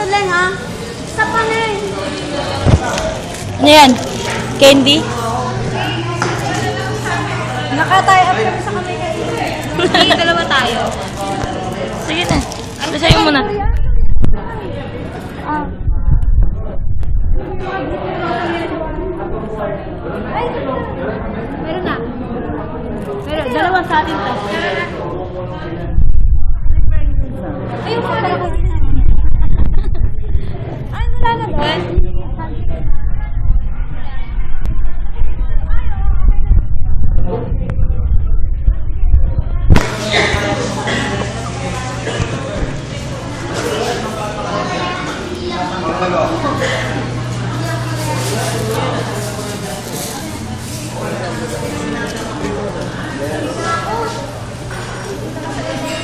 Taleng ha? Sa panay. Ano yan? Candy? Nakatayo up kami sa kamay kayo. Hindi, dalawa tayo. Sige na. Basahin mo muna. Ah. Ay, meron na. Meron, dalawa sa atin to. Ayun pa na. Ay, nalalaban.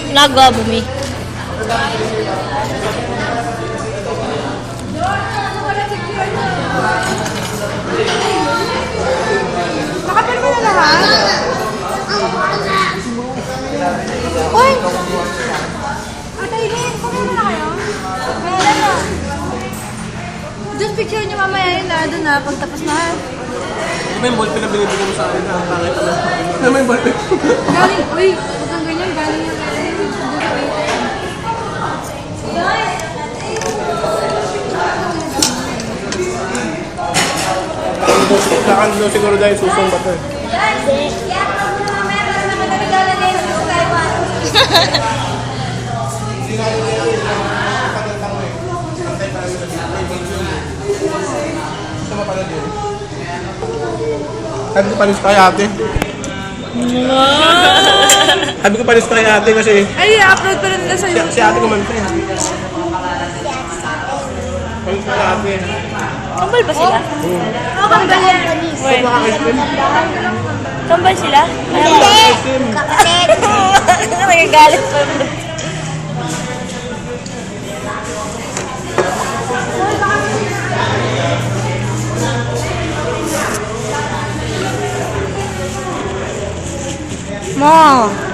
Nagawa, Bumi. Nakapil mo na lahat? Uy! Ate Eileen, kumuna na kayo? Meron na. Just picture niyo mamaya yun na, doon na, pagtapos na. May ballpen na binibigyan mo sa akin na nakakita lang. May ballpen. Galing, uy, huwag kang ganyan, galing yung Saan doon siguro dahil susong ba ito eh. Sabi ko panis kay ate. Sabi ko panis kay ate kasi ay, upload pa rin nila sa si ate kumanta eh. Panis kay ate. Kambal ba sila? Kambal yan. Saan makaka-ice cream? Kambal sila? Hindi! Kapatid! Nagagalit pa. Ma!